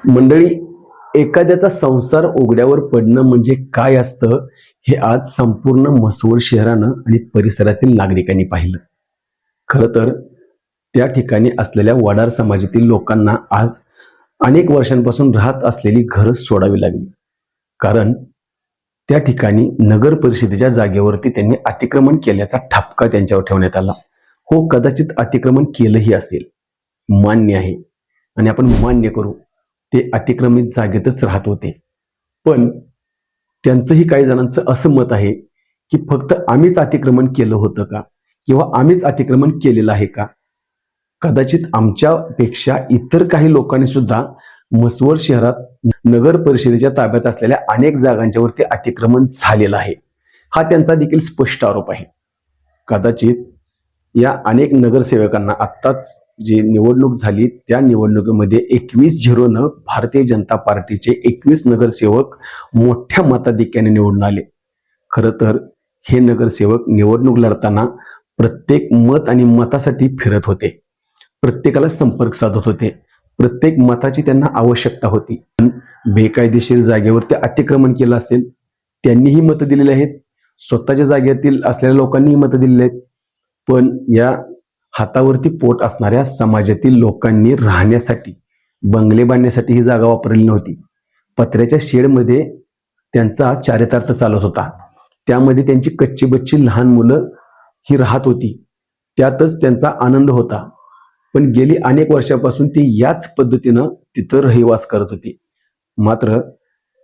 मंडळी, एखाद्याचा संसार उघड्यावर पडणं म्हणजे काय असतं हे आज संपूर्ण म्हसवड शहरानं आणि परिसरातील नागरिकांनी पाहिलं. खरं तर त्या ठिकाणी असलेल्या वडार समाजातील लोकांना आज अनेक वर्षांपासून राहत असलेली घरं सोडावी लागली. कारण त्या ठिकाणी नगर परिषदेच्या जागेवरती त्यांनी अतिक्रमण केल्याचा ठपका त्यांच्यावर ठेवण्यात आला. हो, कदाचित अतिक्रमण केलंही असेल, मान्य आहे, आणि आपण मान्य करू, ते अतिक्रमित जागेतच राहत होते. पण त्यांचंही काही जणांचं असं मत आहे की फक्त आम्हीच अतिक्रमण केलं होतं का, किंवा आम्हीच अतिक्रमण केलेलं आहे का. कदाचित आमच्यापेक्षा इतर काही लोकांनी सुद्धा म्हसवड शहरात नगर परिषदेच्या ताब्यात असलेल्या अनेक जागांच्यावरती अतिक्रमण झालेलं आहे. हा त्यांचा देखील स्पष्ट आरोप आहे. कदाचित या अनेक नगरसेवकांना आत्ताच जी निवडणूक झाली त्या निवडणुकीमध्ये 21-0 भारतीय जनता पार्टीचे 21 नगरसेवक मोठ्या मताधिक्याने निवडून आले. खरं तर हे नगरसेवक निवडणूक लढताना प्रत्येक मत आणि मतासाठी फिरत होते, प्रत्येकाला संपर्क साधत होते, प्रत्येक मताची त्यांना आवश्यकता होती. पण बेकायदेशीर जागेवरती अतिक्रमण केलं असेल, त्यांनीही मतं दिलेली आहेत, स्वतःच्या जागेतील असलेल्या लोकांनीही मतं दिलेली आहेत. पण या हातावरती पोट असणाऱ्या समाजातील लोकांनी राहण्यासाठी, बंगले बांधण्यासाठी ही जागा वापरलेली नव्हती. पत्र्याच्या शेडमध्ये त्यांचा चारितार्थ चालत होता, त्यामध्ये त्यांची कच्ची बच्ची लहान मुलं ही राहत होती, त्यातच त्यांचा आनंद होता. पण गेली अनेक वर्षापासून ती याच पद्धतीनं तिथं रहिवास करत होती. मात्र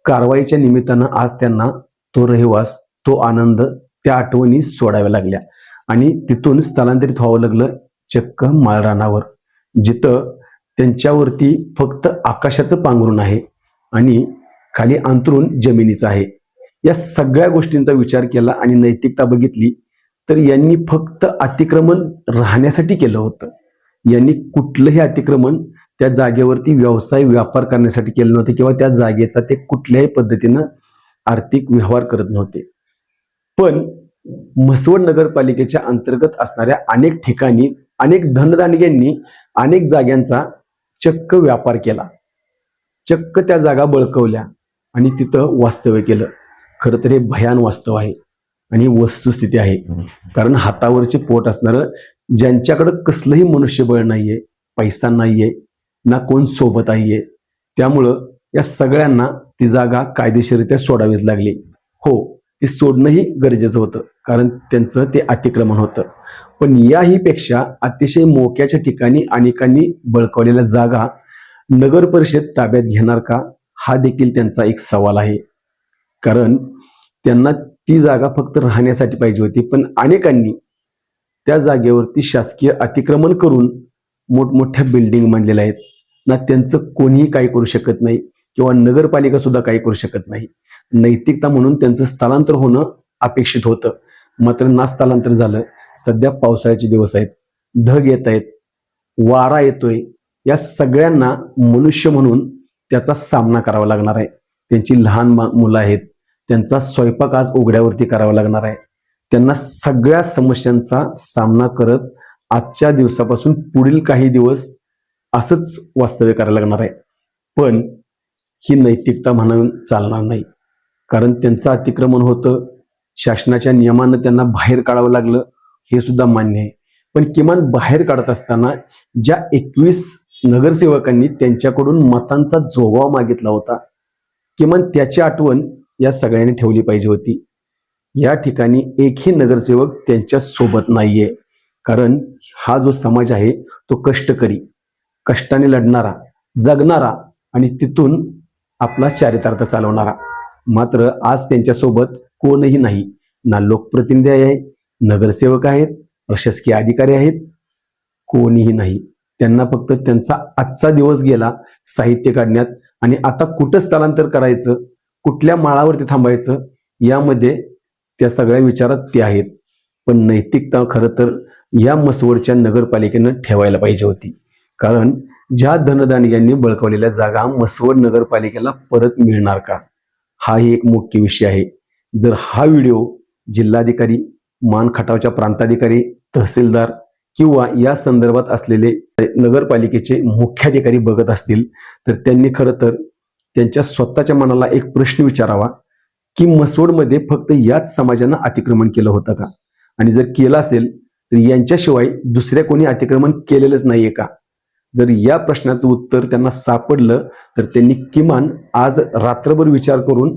कारवाईच्या निमित्तानं आज त्यांना तो रहिवास, तो आनंद, त्या आठवणी सोडाव्या लागल्या आणि तिथून स्थलांतरित व्हावं लागलं चक्क माळरानावर, जिथं त्यांच्यावरती फक्त आकाशाचं पांघरून आहे आणि खाली अंतरून जमिनीचं आहे. या सगळ्या गोष्टींचा विचार केला आणि नैतिकता बघितली तर यांनी फक्त अतिक्रमण राहण्यासाठी केलं होतं. यांनी कुठलंही अतिक्रमण त्या जागेवरती व्यवसाय व्यापार करण्यासाठी केलं नव्हतं, किंवा त्या जागेचा ते कुठल्याही पद्धतीनं आर्थिक व्यवहार करत नव्हते. पण म्हसवड नगरपालिकेच्या अंतर्गत असणाऱ्या अनेक ठिकाणी अनेक धनदांडग्यांनी अनेक जागांचा चक्क व्यापार केला, चक्क त्या जागा बळकवल्या आणि तिथं वास्तव्य केलं. खरं तर हे भयान वास्तव आहे आणि वस्तुस्थिती आहे. कारण हातावरचे पोट असणारं, ज्यांच्याकडं कसलंही मनुष्यबळ नाहीये, पैसा नाहीये, ना कोण सोबत आहे, त्यामुळं या सगळ्यांना ती जागा कायदेशीररित्या सोडावीच लागली. हो, ती सोडणंही गरजेचं होतं, कारण त्यांचं ते अतिक्रमण होतं. पण याही पेक्षा अतिशय मोक्याच्या ठिकाणी अनेकांनी बळकावलेल्या जागा नगर परिषद ताब्यात घेणार का, हा देखील त्यांचा एक सवाल आहे. कारण त्यांना ती जागा फक्त राहण्यासाठी पाहिजे होती, पण अनेकांनी त्या जागेवरती शासकीय अतिक्रमण करून मोठमोठ्या बिल्डिंग बांधलेल्या आहेत. ना त्यांचं कोणीही काही करू शकत नाही, किंवा नगरपालिका सुद्धा काही करू शकत नाही. नैतिकता म्हणून त्यांचं स्थलांतर होणं अपेक्षित होतं, मात्र ना स्थलांतर झालं. सध्या पावसाळ्याचे दिवस आहेत, ढग येत आहेत, वारा येतोय, या सगळ्यांना मनुष्य म्हणून त्याचा सामना करावा लागणार आहे. त्यांची लहान मुलं आहेत, त्यांचा स्वयंपाक आज उघड्यावरती करावा लागणार आहे. त्यांना सगळ्या समस्यांचा सामना करत आजच्या दिवसापासून पुढील काही दिवस असंच वास्तव्य करायला लागणार आहे. पण ही नैतिकता म्हणून चालणार नाही, कारण त्यांचं अतिक्रमण होतं, शासनाच्या नियमानं त्यांना बाहेर काढावं लागलं, हे सुद्धा मान्य आहे. पण किमान बाहेर काढत असताना ज्या 21 नगरसेवकांनी त्यांच्याकडून मतांचा जोबाव मागितला होता, किमान त्याची आठवण या सगळ्यांनी ठेवली पाहिजे होती. या ठिकाणी एकही नगरसेवक त्यांच्या सोबत नाहीये, कारण हा जो समाज आहे तो कष्टकरी, कष्टाने लढणारा, जगणारा आणि तिथून आपला चारितार्थ चालवणारा. मात्र आज त्यांच्यासोबत कोणही नाही. ना लोकप्रतिनिधी आहे, नगरसेवक आहेत, प्रशासकीय अधिकारी आहेत, कोणीही नाही. त्यांना फक्त त्यांचा आजचा दिवस गेला साहित्य काढण्यात, आणि आता कुठं स्थलांतर करायचं, कुठल्या माळावरती थांबायचं, यामध्ये त्या सगळ्या विचारात ते आहेत. पण नैतिकता खरं तर या म्हसवडच्या नगरपालिकेनं ठेवायला पाहिजे होती. कारण ज्या धनदांडग्यांनी बळकावलेल्या जागा म्हसवड नगरपालिकेला परत मिळणार का, हाही एक मुख्य विषय आहे. जर हा व्हिडिओ जिल्हाधिकारी, मान खटावच्या प्रांताधिकारी, तहसीलदार किंवा या संदर्भात असलेले नगरपालिकेचे मुख्याधिकारी बघत असतील तर त्यांनी खरं तर त्यांच्या स्वतःच्या मनाला एक प्रश्न विचारावा की मसवडमध्ये फक्त याच समाजानं अतिक्रमण केलं होतं का? आणि जर केलं असेल तर यांच्याशिवाय दुसऱ्या कोणी अतिक्रमण केलेलंच नाहीये का? जर या प्रश्नाचं उत्तर त्यांना सापडलं तर त्यांनी किमान आज रात्रभर विचार करून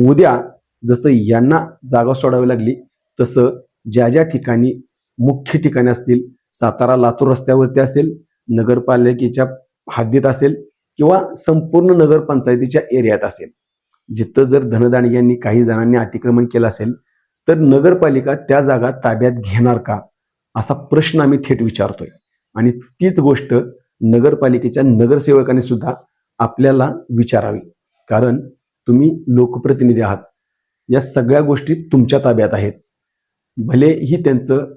उद्या जसं यांना जागा सोडावी लागली तसं ज्या ज्या ठिकाणी मुख्य ठिकाणी असतील, सातारा लातूर रस्त्यावरती असेल, नगरपालिकेच्या हद्दीत असेल किंवा संपूर्ण नगरपंचायतीच्या एरियात असेल, जिथं जर धनदांडग्यांनी काही जणांनी अतिक्रमण केलं असेल तर नगरपालिका त्या जागा ताब्यात घेणार का, असा प्रश्न आम्ही थेट विचारतोय. आणि तीच गोष्ट नगरपालिकेच्या नगरसेवकांनी सुद्धा आपल्याला विचारावी. कारण तुम्ही लोकप्रतिनिधी आहात, या सगळ्या गोष्टी तुमच्या ताब्यात आहेत. भले ही त्यांचं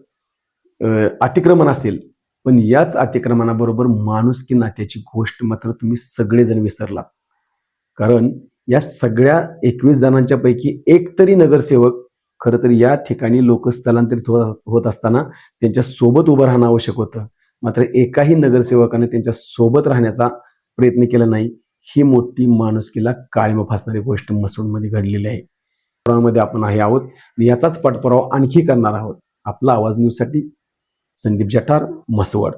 अतिक्रमण असेल, पण याच अतिक्रमणाबरोबर माणुसकी नात्याची गोष्ट मात्र तुम्ही सगळेजण विसरलात. कारण या सगळ्या 21 जणांच्या पैकी एक तरी नगरसेवक खरं तर या ठिकाणी लोक स्थलांतरित होत असताना त्यांच्या सोबत उभं राहणं आवश्यक होतं. मात्र एकाही नगरसेवकाने त्यांच्या सोबत राहण्याचा प्रयत्न केला नाही. ही मोठी माणुसकीला काळिमा फासणारी गोष्ट मसवडमध्ये घडलेली आहे. मध्ये आपण आहे आहोत, याचाच पाठपुरावा आणखी करणार आहोत. आपला आवाज न्यूजसाठी संदीप जठार, मसवड.